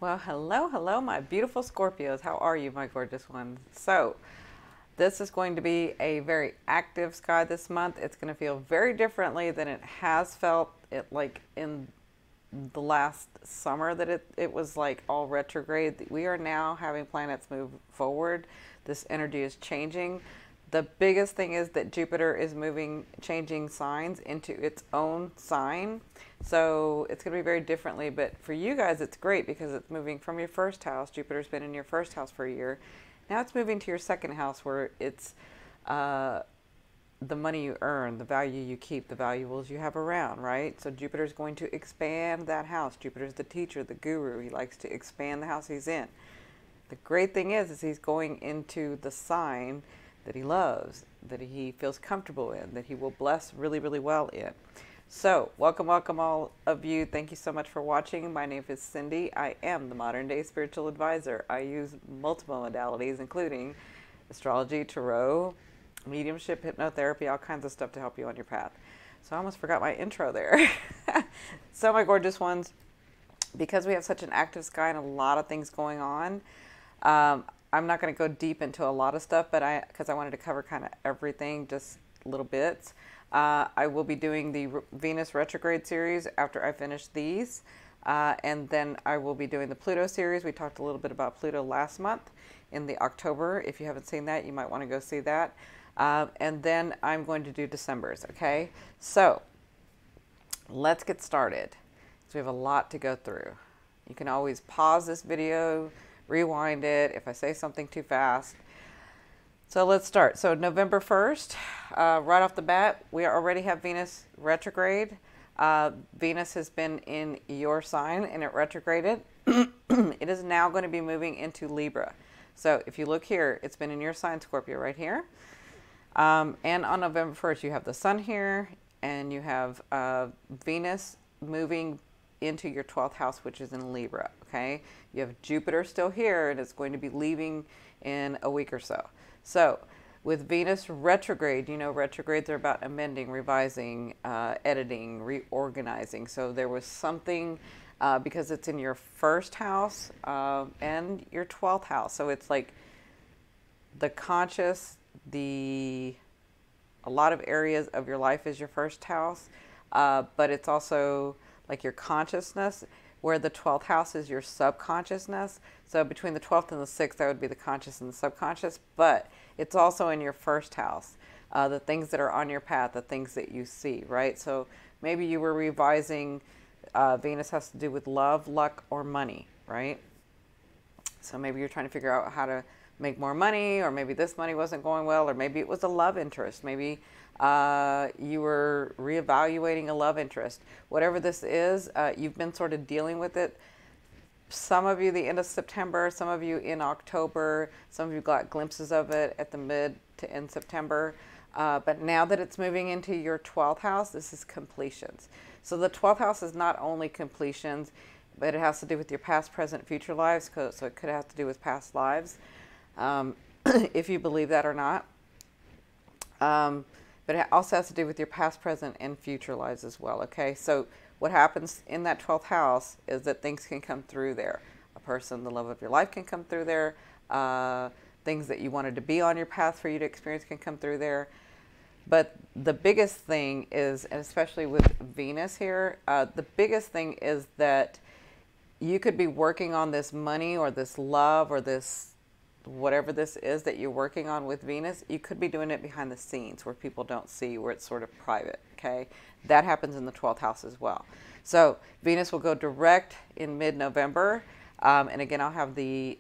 Well, hello, my beautiful Scorpios. How are you, my gorgeous ones? So, this is going to be a very active sky this month. It's going to feel very differently than it has felt like in the last summer that it was like all retrograde. We are now having planets move forward. This energy is changing. The biggest thing is that Jupiter is changing signs into its own sign. So it's going to be very differently. But for you guys, it's great because it's moving from your first house. Jupiter's been in your first house for a year. Now it's moving to your second house where it's the money you earn, the value you keep, the valuables you have around, right? So Jupiter's going to expand that house. Jupiter's the teacher, the guru. He likes to expand the house he's in. The great thing is he's going into the sign that he loves, that he feels comfortable in, that he will bless really, really well in. So, welcome all of you. Thank you so much for watching. My name is Cindy. I am the Modern Day Spiritual Advisor. I use multiple modalities, including astrology, tarot, mediumship, hypnotherapy, all kinds of stuff to help you on your path. So I almost forgot my intro there. So my gorgeous ones, because we have such an active sky and a lot of things going on, I'm not going to go deep into a lot of stuff, but because I wanted to cover kind of everything, just little bits. I will be doing the Venus retrograde series after I finish these. And then I will be doing the Pluto series. We talked a little bit about Pluto last month in the October. If you haven't seen that, you might want to go see that. And then I'm going to do December's, okay? So let's get started. So we have a lot to go through. You can always pause this video, rewind it if I say something too fast. So let's start. So November 1st, right off the bat, we already have Venus retrograde. Venus has been in your sign and it retrograded. It is now going to be moving into Libra. So if you look here, it's been in your sign, Scorpio, right here. And on November 1st, you have the sun here and you have Venus moving into your 12th house, which is in Libra, okay? You have Jupiter still here, and it's going to be leaving in a week or so. So with Venus retrograde, you know, retrogrades are about amending, revising, editing, reorganizing. So there was something, because it's in your first house and your 12th house. So it's like the conscious, a lot of areas of your life is your first house, but it's also like your consciousness, where the 12th house is your subconsciousness. So between the 12th and the 6th, that would be the conscious and the subconscious, but it's also in your first house, the things that are on your path, the things that you see, right? So maybe you were revising, Venus has to do with love, luck, or money, right? So maybe you're trying to figure out how to make more money, or maybe this money wasn't going well, or maybe it was a love interest. Maybe you were reevaluating a love interest. Whatever this is, you've been sort of dealing with it. Some of you the end of September, some of you in October, some of you got glimpses of it at the mid to end September. But now that it's moving into your 12th house, this is completions. So the 12th house is not only completions, but it has to do with your past, present, future lives. So it could have to do with past lives, if you believe that or not. But it also has to do with your past, present, and future lives as well, okay? So what happens in that 12th house is that things can come through there. A person, the love of your life can come through there. Things that you wanted to be on your path for you to experience can come through there. But the biggest thing is, and especially with Venus here, the biggest thing is that you could be working on this money or this love or this whatever this is that you're working on with Venus. You could be doing it behind the scenes where people don't see, where it's sort of private, okay? That happens in the 12th house as well. So Venus will go direct in mid-November. And again, I'll have the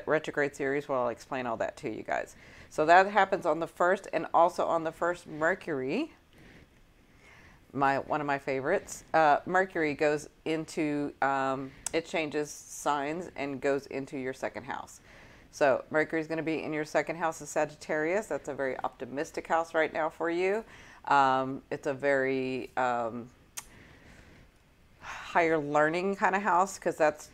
retrograde series where I'll explain all that to you guys. So that happens on the 1st, and also on the 1st, Mercury, one of my favorites. Mercury goes into, it changes signs and goes into your second house. So Mercury is going to be in your second house of Sagittarius. That's a very optimistic house right now for you. It's a very higher learning kind of house, because that's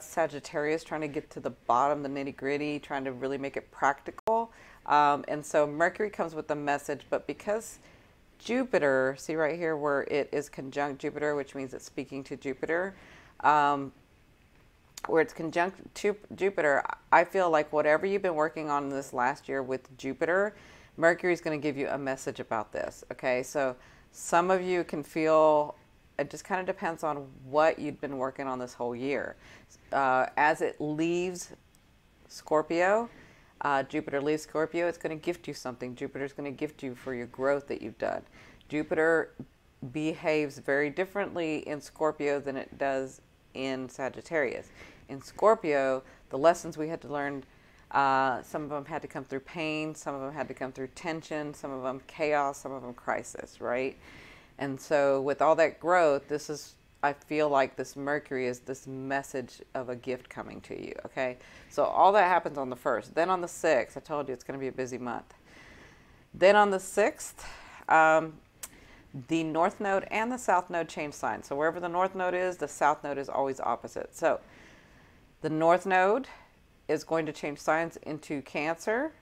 Sagittarius trying to get to the bottom, the nitty gritty, trying to really make it practical. And so Mercury comes with the message, but because Jupiter, see right here where it is conjunct Jupiter, which means it's speaking to Jupiter, where it's conjunct Jupiter, I feel like whatever you've been working on this last year with Jupiter, Mercury is going to give you a message about this. Okay, so some of you can feel, it just kind of depends on what you've been working on this whole year. As it leaves Scorpio, Jupiter leaves Scorpio, it's going to gift you something. Jupiter is going to gift you for your growth that you've done. Jupiter behaves very differently in Scorpio than it does in Sagittarius. In Scorpio, the lessons we had to learn, some of them had to come through pain, some of them had to come through tension, some of them chaos, some of them crisis, right? And so with all that growth, this is, I feel like this Mercury is this message of a gift coming to you, okay? So all that happens on the 1st. Then on the 6th, I told you it's going to be a busy month. Then on the 6th, the North Node and the South Node change signs. So wherever the North Node is, the South Node is always opposite. So the North Node is going to change signs into Cancer,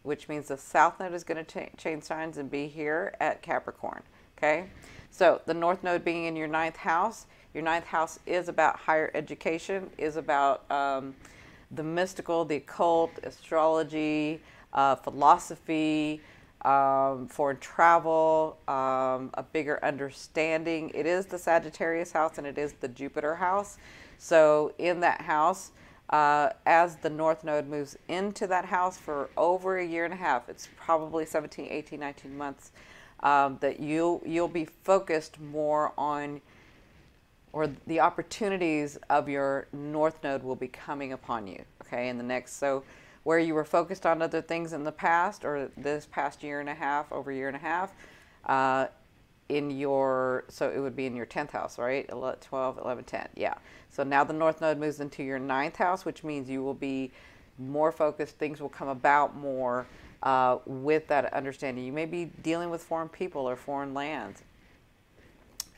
which means the South Node is going to change signs and be here at Capricorn, okay? So the North Node being in your 9th house, your 9th house is about higher education, is about the mystical, the occult, astrology, philosophy, foreign travel, a bigger understanding. It is the Sagittarius house and it is the Jupiter house. So in that house, as the North Node moves into that house for over a year and a half, it's probably 17, 18, 19 months, that you'll be focused more on, or the opportunities of your North Node will be coming upon you, okay, in the next, so where you were focused on other things in the past, or this past year and a half, over a year and a half, in your, so it would be in your 10th house, right? 12, 11, 10, yeah. So now the North Node moves into your 9th house, which means you will be more focused, things will come about more with that understanding. You may be dealing with foreign people or foreign lands.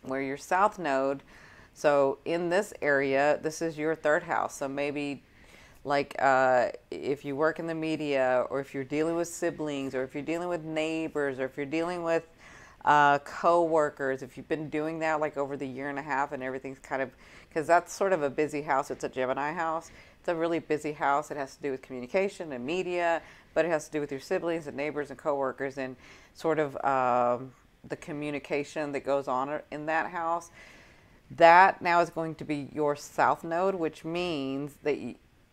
Where your South Node, so in this area, this is your 3rd house, so maybe like if you work in the media, or if you're dealing with siblings, or if you're dealing with neighbors, or if you're dealing with co-workers, if you've been doing that like over the year and a half and everything's kind of, because that's sort of a busy house, it's a Gemini house, it's a really busy house, it has to do with communication and media, but it has to do with your siblings and neighbors and co-workers and sort of the communication that goes on in that house. That now is going to be your South Node, which means that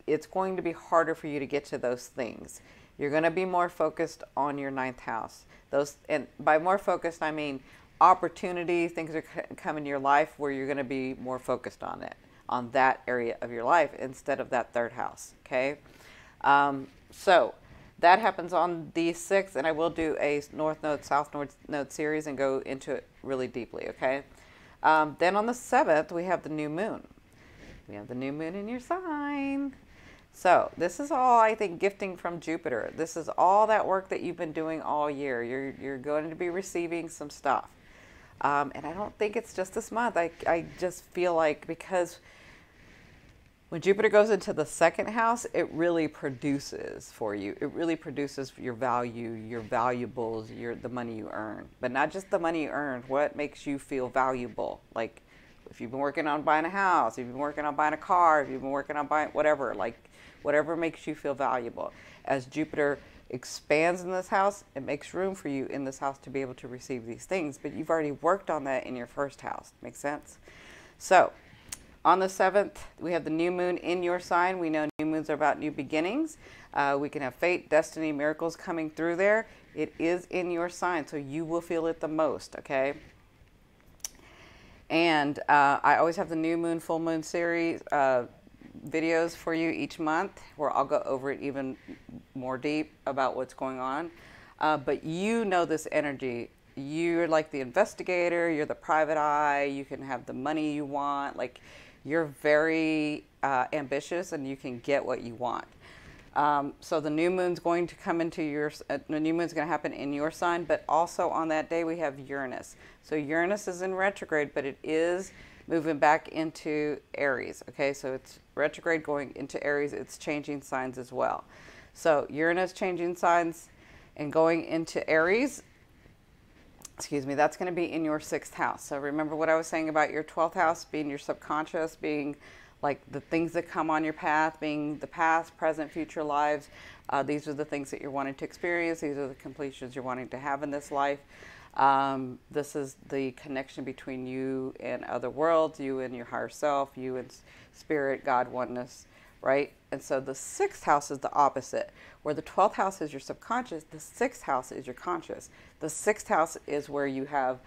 it's going to be harder for you to get to those things. You're going to be more focused on your 9th house. Those, and by more focused, I mean opportunities, things are come in your life where you're going to be more focused on it, on that area of your life instead of that 3rd house, okay? So that happens on the 6th, and I will do a North Node, South Node series and go into it really deeply, okay? Then on the 7th, we have the new moon. We have the new moon in your sign. So this is all, I think, gifting from Jupiter. This is all that work that you've been doing all year. You're going to be receiving some stuff. And I don't think it's just this month. I just feel like, because when Jupiter goes into the 2nd house, it really produces for you. It really produces your value, your valuables, the money you earn. But not just the money you earn. What makes you feel valuable? Like, if you've been working on buying a house, if you've been working on buying a car, if you've been working on buying whatever, like whatever makes you feel valuable. As Jupiter expands in this house, it makes room for you in this house to be able to receive these things. But you've already worked on that in your 1st house. Make sense? So on the 7th, we have the new moon in your sign. We know new moons are about new beginnings. We can have fate, destiny, miracles coming through there. It is in your sign, so you will feel it the most, okay? And I always have the new moon, full moon series videos for you each month, where I'll go over it even more deep about what's going on. But you know this energy. You're like the investigator, you're the private eye, you can have the money you want, like you're very ambitious and you can get what you want. So the new moon's going to come into your, the new moon's going to happen in your sign, but also on that day we have Uranus. So Uranus is in retrograde, but it is moving back into Aries. Okay, so it's retrograde going into Aries, it's changing signs as well. So Uranus changing signs and going into Aries, excuse me, that's going to be in your 6th house. So remember what I was saying about your 12th house being your subconscious, being like the things that come on your path, being the past, present, future lives. These are the things that you're wanting to experience. These are the completions you're wanting to have in this life. This is the connection between you and other worlds, you and your higher self, you and spirit, God, oneness, right? And so the 6th house is the opposite. Where the 12th house is your subconscious, the 6th house is your conscious. The 6th house is where you have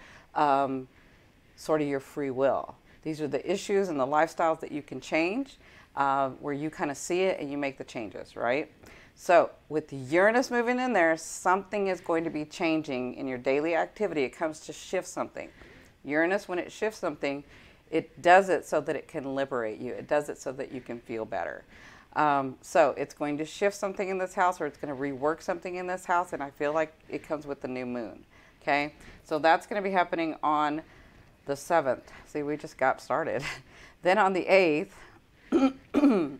sort of your free will. These are the issues and the lifestyles that you can change, where you kind of see it and you make the changes, right? So with Uranus moving in there, something is going to be changing in your daily activity. It comes to shift something. Uranus, when it shifts something, it does it so that it can liberate you. It does it so that you can feel better. So it's going to shift something in this house, or it's going to rework something in this house, and I feel like it comes with the new moon. Okay, so that's going to be happening on the 7th. See, we just got started. Then on the 8th,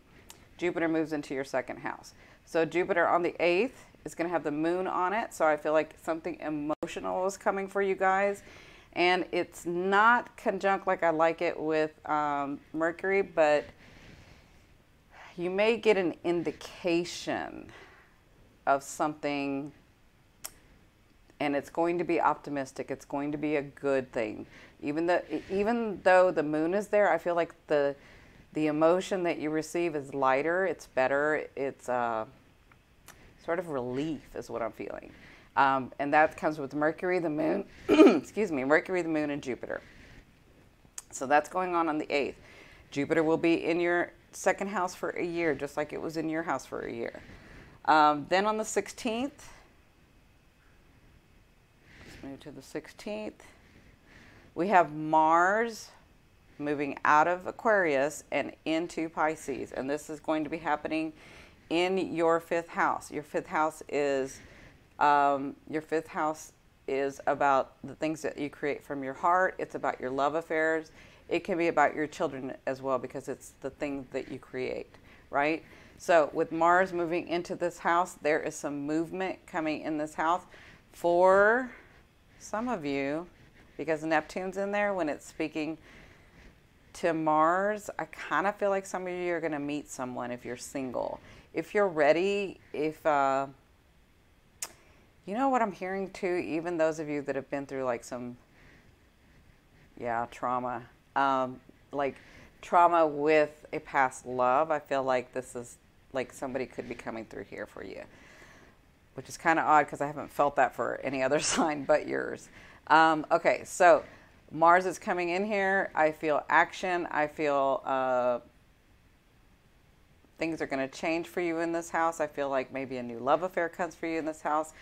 Jupiter moves into your 2nd house. So Jupiter on the 8th is going to have the moon on it. So I feel like something emotional is coming for you guys. And it's not conjunct like I like it with Mercury, but you may get an indication of something, and it's going to be optimistic. It's going to be a good thing. Even though the moon is there, I feel like the emotion that you receive is lighter. It's better. It's sort of relief is what I'm feeling. And that comes with Mercury, the moon, excuse me, Mercury, the moon, and Jupiter. So that's going on the 8th. Jupiter will be in your 2nd house for a year, just like it was in your house for a year. Then on the 16th, let's move to the 16th. We have Mars moving out of Aquarius and into Pisces. And this is going to be happening in your 5th house. Your 5th house is about the things that you create from your heart. It's about your love affairs. It can be about your children as well, because it's the things that you create, right? So with Mars moving into this house, there is some movement coming in this house for some of you, because Neptune's in there. When it's speaking to Mars, I kind of feel like some of you are going to meet someone if you're single. If you're ready, if you know what I'm hearing too, even those of you that have been through like some, trauma, like trauma with a past love, I feel like this is like somebody could be coming through here for you, which is kind of odd because I haven't felt that for any other sign but yours. Okay, so Mars is coming in here. I feel action. I feel things are going to change for you in this house. I feel like maybe a new love affair comes for you in this house.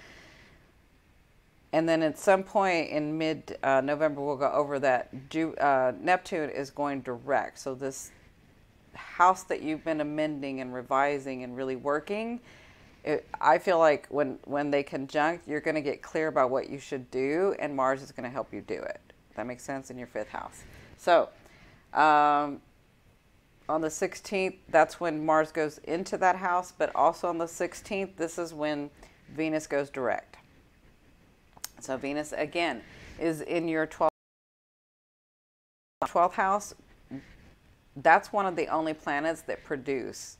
And then at some point in mid-November, we'll go over that Neptune is going direct. So this house that you've been amending and revising and really working, I feel like when they conjunct, you're going to get clear about what you should do, and Mars is going to help you do it. That makes sense in your 5th house. So on the 16th, that's when Mars goes into that house. But also on the 16th, this is when Venus goes direct. So Venus, again, is in your 12th house. That's one of the only planets that produce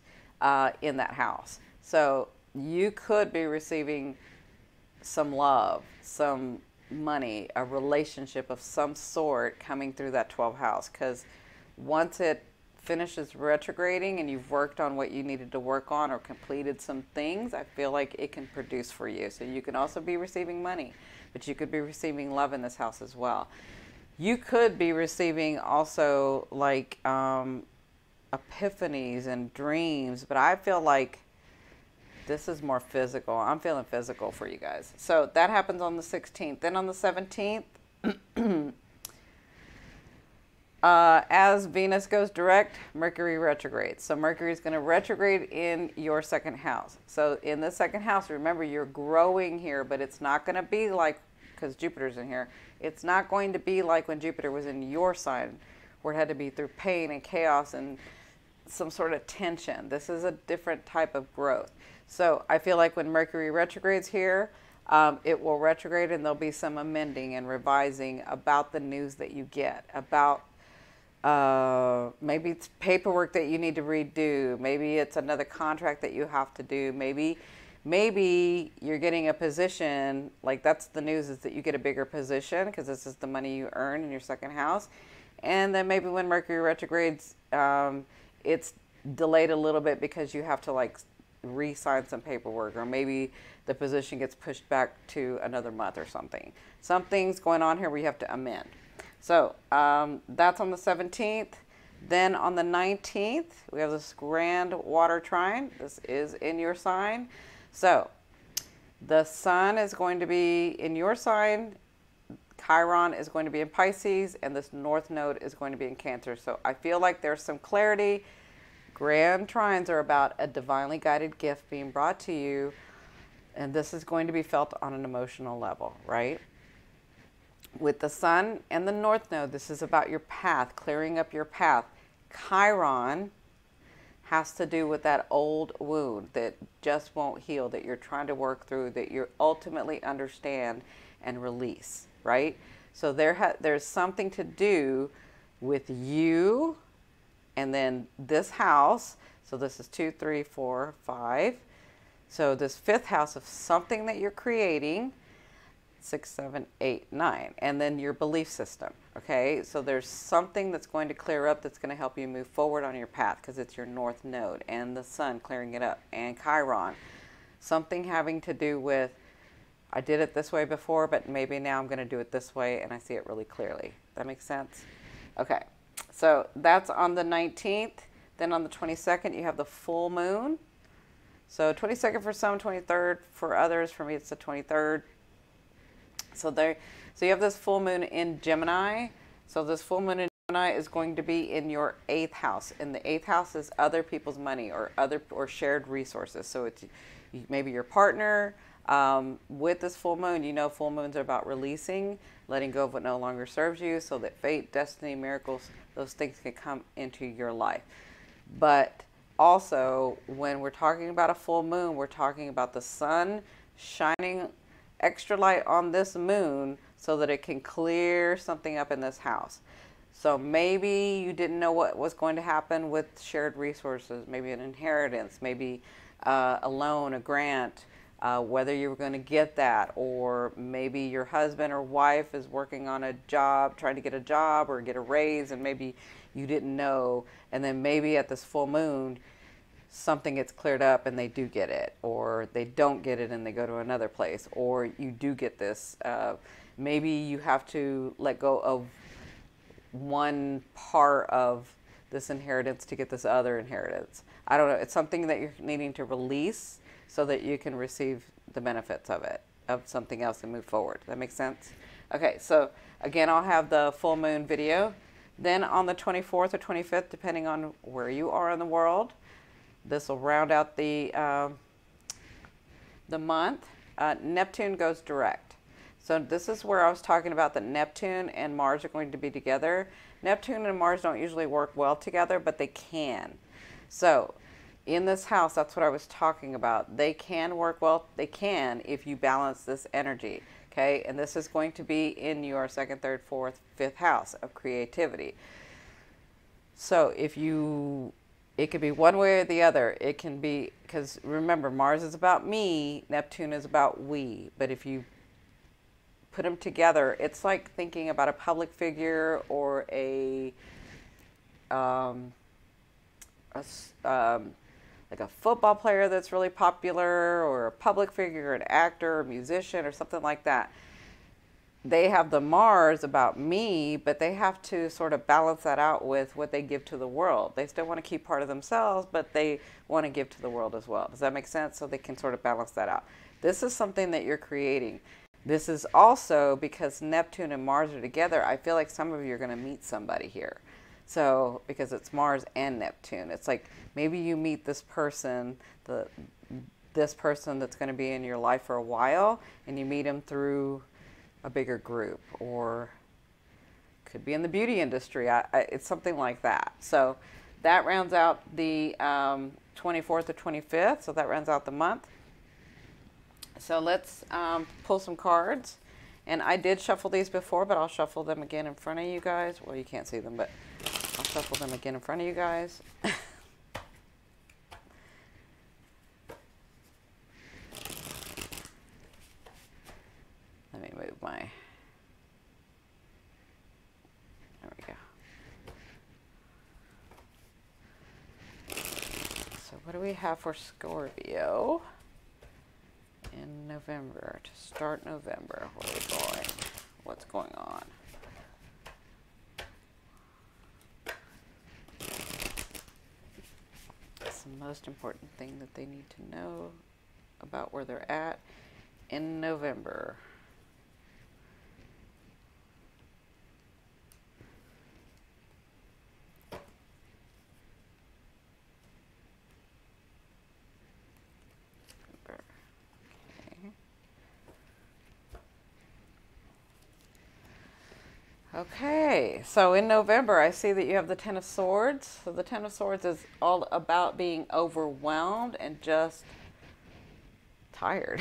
in that house. So you could be receiving some love, some money, a relationship of some sort coming through that 12th house. Because once it finishes retrograding and you've worked on what you needed to work on or completed some things, I feel like it can produce for you. So you can also be receiving money, but you could be receiving love in this house as well. You could be receiving also like epiphanies and dreams, but I feel like this is more physical. I'm feeling physical for you guys. So that happens on the 16th. Then on the 17th, as Venus goes direct, Mercury retrogrades. So Mercury is going to retrograde in your 2nd house. So in the 2nd house, remember, you're growing here, but it's not going to be like, because Jupiter's in here, it's not going to be like when Jupiter was in your sign, where it had to be through pain and chaos and some sort of tension. This is a different type of growth. So I feel like when Mercury retrogrades here, it will retrograde and there'll be some amending and revising about the news that you get, about Maybe it's paperwork that you need to redo. Maybe it's another contract that you have to do. Maybe you're getting a position, like that's the news, is that you get a bigger position because this is the money you earn in your second house. And then maybe when Mercury retrogrades, it's delayed a little bit because you have to like re-sign some paperwork, or maybe the position gets pushed back to another month or something. Something's going on here where you have to amend. So that's on the 17th. Then on the 19th, we have this grand water trine. This is in your sign. So the sun is going to be in your sign. Chiron is going to be in Pisces, and this north node is going to be in Cancer. So I feel like there's some clarity. Grand trines are about a divinely guided gift being brought to you, and this is going to be felt on an emotional level, right? With the sun and the north node, this is about your path, clearing up your path. Chiron has to do with that old wound that just won't heal, that you're trying to work through, that you ultimately understand and release, right? So there's something to do with you and then this house. So this is 2, 3, 4, 5. So this fifth house of something that you're creating, 6, 7, 8, 9, and then your belief system. Okay, so there's something that's going to clear up, that's going to help you move forward on your path, because it's your north node and the sun clearing it up, and Chiron. Something having to do with, I did it this way before, but maybe now I'm going to do it this way, and I see it really clearly. That makes sense? Okay, so that's on the 19th. Then on the 22nd, you have the full moon. So 22nd for some, 23rd for others. For me, it's the 23rd. So you have this full moon in Gemini. So this full moon in Gemini is going to be in your 8th house, and the 8th house is other people's money or shared resources. So it's maybe your partner. With this full moon, you know, full moons are about releasing, letting go of what no longer serves you, so that fate, destiny, miracles, those things can come into your life. But also, when we're talking about a full moon, we're talking about the sun shining extra light on this moon so that it can clear something up in this house. So maybe you didn't know what was going to happen with shared resources, maybe an inheritance, maybe a loan, a grant, whether you were going to get that, or maybe your husband or wife is working on a job, trying to get a job or get a raise, and maybe you didn't know, and then maybe at this full moon something gets cleared up and they do get it, or they don't get it and they go to another place, or you do get this. Maybe you have to let go of one part of this inheritance to get this other inheritance. I don't know. It's something that you're needing to release so that you can receive the benefits of it, of something else, and move forward. Does that make sense? Okay, so again, I'll have the full moon video. Then on the 24th or 25th, depending on where you are in the world, this will round out the month. Neptune goes direct. So this is where I was talking about that Neptune and Mars are going to be together. Neptune and Mars don't usually work well together, but they can. So in this house, that's what I was talking about. They can work well. They can if you balance this energy. Okay, and this is going to be in your 2nd, 3rd, 4th, 5th house of creativity. So if you, it could be one way or the other. It can be, because remember, Mars is about me, Neptune is about we. But if you put them together, it's like thinking about a public figure or like a football player that's really popular, or a public figure, an actor, or musician, or something like that. They have the Mars about me, but they have to sort of balance that out with what they give to the world. They still want to keep part of themselves, but they want to give to the world as well. Does that make sense? So they can sort of balance that out. This is something that you're creating. This is also because Neptune and Mars are together. I feel like some of you are going to meet somebody here. So, because it's Mars and Neptune, it's like maybe you meet this person, this person that's going to be in your life for a while, and you meet him through a bigger group, or could be in the beauty industry. It's something like that. So that rounds out the 24th or 25th. So that rounds out the month. So let's pull some cards. And I did shuffle these before, but I'll shuffle them again in front of you guys. Well, you can't see them, but I'll shuffle them again in front of you guys. Let me move my, there we go. So what do we have for Scorpio in November, to start November? Where are we going? What's going on? It's the most important thing that they need to know about where they're at in November. Okay, so in November, I see that you have the Ten of Swords. So the Ten of Swords is all about being overwhelmed and just tired.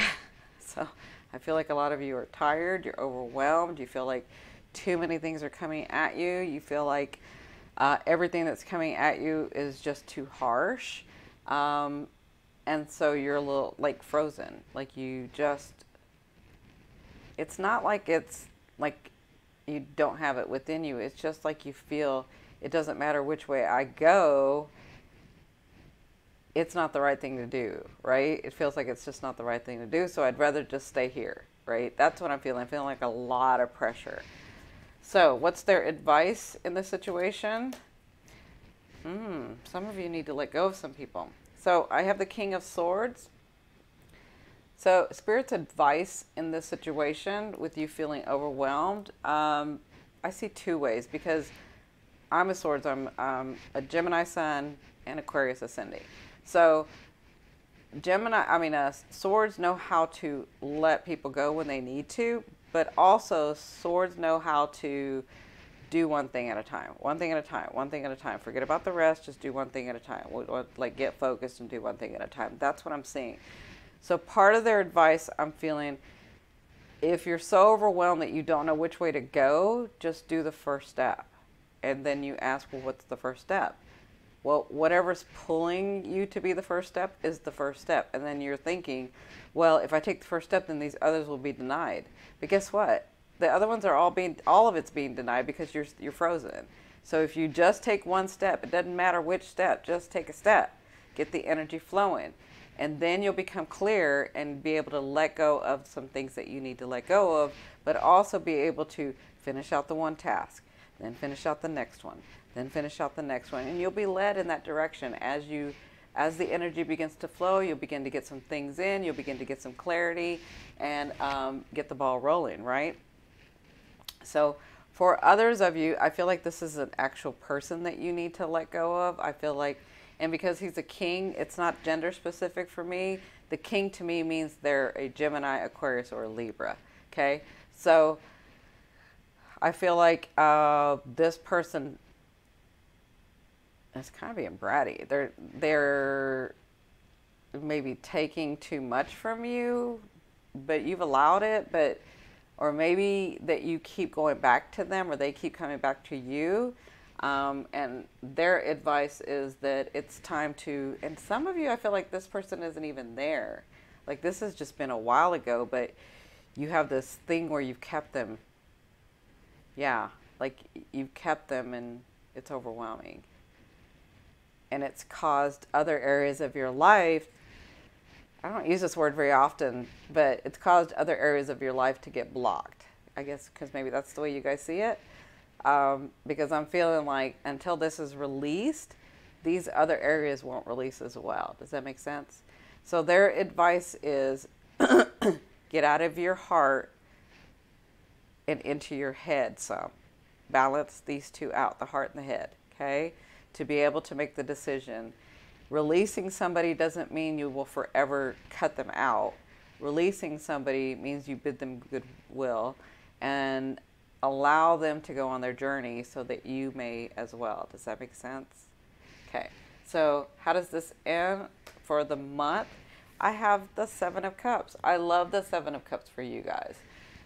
So I feel like a lot of you are tired, you're overwhelmed, you feel like too many things are coming at you, you feel like everything that's coming at you is just too harsh. And so you're a little like frozen, like you just, it's not like it's like you don't have it within you. It's just like you feel it doesn't matter which way I go, it's not the right thing to do, right? It feels like it's just not the right thing to do, so I'd rather just stay here, right? That's what I'm feeling. I'm feeling like a lot of pressure. So what's their advice in this situation? Some of you need to let go of some people. So I have the King of Swords. So Spirit's advice in this situation with you feeling overwhelmed, I see two ways, because I'm a Swords, I'm a Gemini Sun and Aquarius Ascending. So Swords know how to let people go when they need to, but also Swords know how to do one thing at a time, one thing at a time, one thing at a time. Forget about the rest, just do one thing at a time. Like get focused and do one thing at a time. That's what I'm seeing. So part of their advice, I'm feeling, if you're so overwhelmed that you don't know which way to go, just do the first step. And then you ask, well, what's the first step? Well, whatever's pulling you to be the first step is the first step. And then you're thinking, well, if I take the first step, then these others will be denied. But guess what? The other ones are all of it's being denied because you're frozen. So if you just take one step, it doesn't matter which step, just take a step. Get the energy flowing. And then you'll become clear and be able to let go of some things that you need to let go of, but also be able to finish out the one task, then finish out the next one, then finish out the next one. And you'll be led in that direction as the energy begins to flow. You'll begin to get some things in, you'll begin to get some clarity and get the ball rolling, right? So for others of you, I feel like this is an actual person that you need to let go of. I feel like, and because he's a king, it's not gender specific for me. The king to me means they're a Gemini, Aquarius, or a Libra. Okay, so I feel like this person is kind of being bratty. They're maybe taking too much from you, but you've allowed it. Or maybe that you keep going back to them, or they keep coming back to you. And their advice is that it's time to, and some of you, I feel like this person isn't even there. Like this has just been a while ago, but you have this thing where you've kept them. Yeah, like you've kept them and it's overwhelming. And it's caused other areas of your life, I don't use this word very often, but it's caused other areas of your life to get blocked. I guess because maybe that's the way you guys see it. Because I'm feeling like until this is released, these other areas won't release as well. Does that make sense? So their advice is get out of your heart and into your head some. Balance these two out, the heart and the head, okay? To be able to make the decision. Releasing somebody doesn't mean you will forever cut them out. Releasing somebody means you bid them goodwill and allow them to go on their journey so that you may as well. Does that make sense? Okay, so how does this end for the month? I have the Seven of Cups. I love the Seven of Cups for you guys.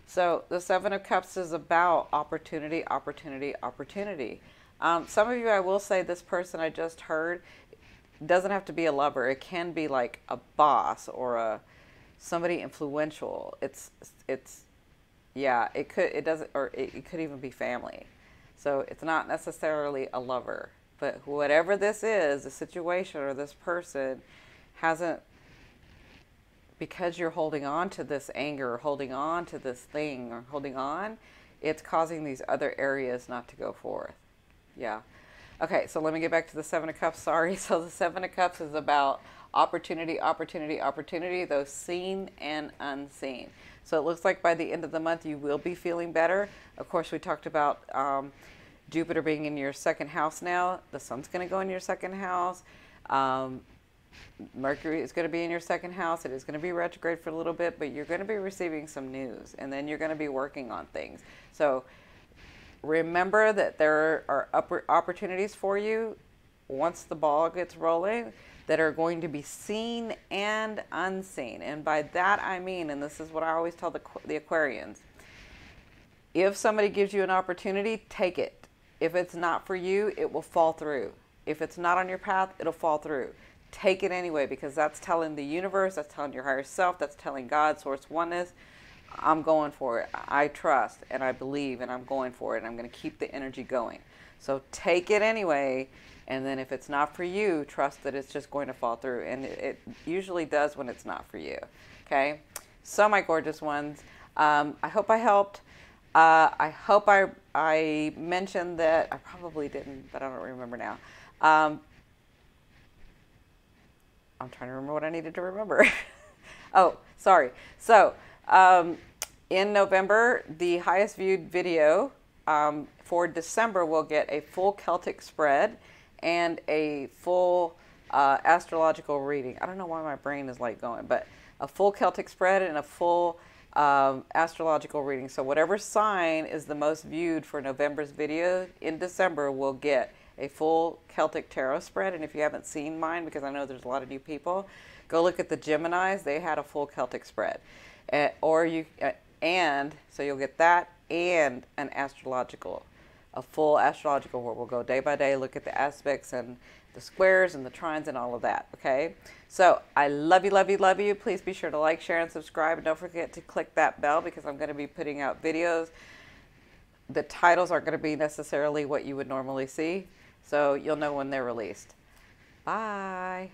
So the Seven of Cups is about opportunity, opportunity, opportunity. Some of you, I will say, this person I just heard doesn't have to be a lover. It can be like a boss or somebody influential. Yeah, it could even be family. So it's not necessarily a lover, but whatever this is, the situation or this person hasn't, because you're holding on to this anger or holding on to this thing or holding on, it's causing these other areas not to go forth. Yeah. Okay, so let me get back to the Seven of Cups. Sorry. So the Seven of Cups is about opportunity, opportunity, opportunity, those seen and unseen. So it looks like by the end of the month, you will be feeling better. Of course, we talked about Jupiter being in your second house now. The sun's going to go in your second house. Mercury is going to be in your second house. It is going to be retrograde for a little bit, but you're going to be receiving some news, and then you're going to be working on things. So remember that there are opportunities for you once the ball gets rolling that are going to be seen and unseen. And by that I mean, and this is what I always tell the Aquarians, if somebody gives you an opportunity, take it. If it's not for you, it will fall through. If it's not on your path, it'll fall through. Take it anyway, because that's telling the universe, that's telling your higher self, that's telling God, source oneness, I'm going for it. I trust and I believe and I'm going for it. And I'm going to keep the energy going. So take it anyway. And then if it's not for you, trust that it's just going to fall through. And it usually does when it's not for you. Okay. So my gorgeous ones, I hope I helped. I hope I mentioned that. I probably didn't, but I don't remember now. I'm trying to remember what I needed to remember. Oh, sorry. So, in November, the highest viewed video for December will get a full Celtic spread and a full astrological reading. I don't know why my brain is like going, but a full Celtic spread and a full astrological reading. So whatever sign is the most viewed for November's video in December will get a full Celtic tarot spread. And if you haven't seen mine, because I know there's a lot of new people, go look at the Geminis. They had a full Celtic spread. So you'll get that and an astrological, a full astrological where we'll go day by day, look at the aspects and the squares and the trines and all of that. Okay. So I love you, love you, love you. Please be sure to like, share, and subscribe. And don't forget to click that bell, because I'm going to be putting out videos. The titles aren't going to be necessarily what you would normally see, so you'll know when they're released. Bye.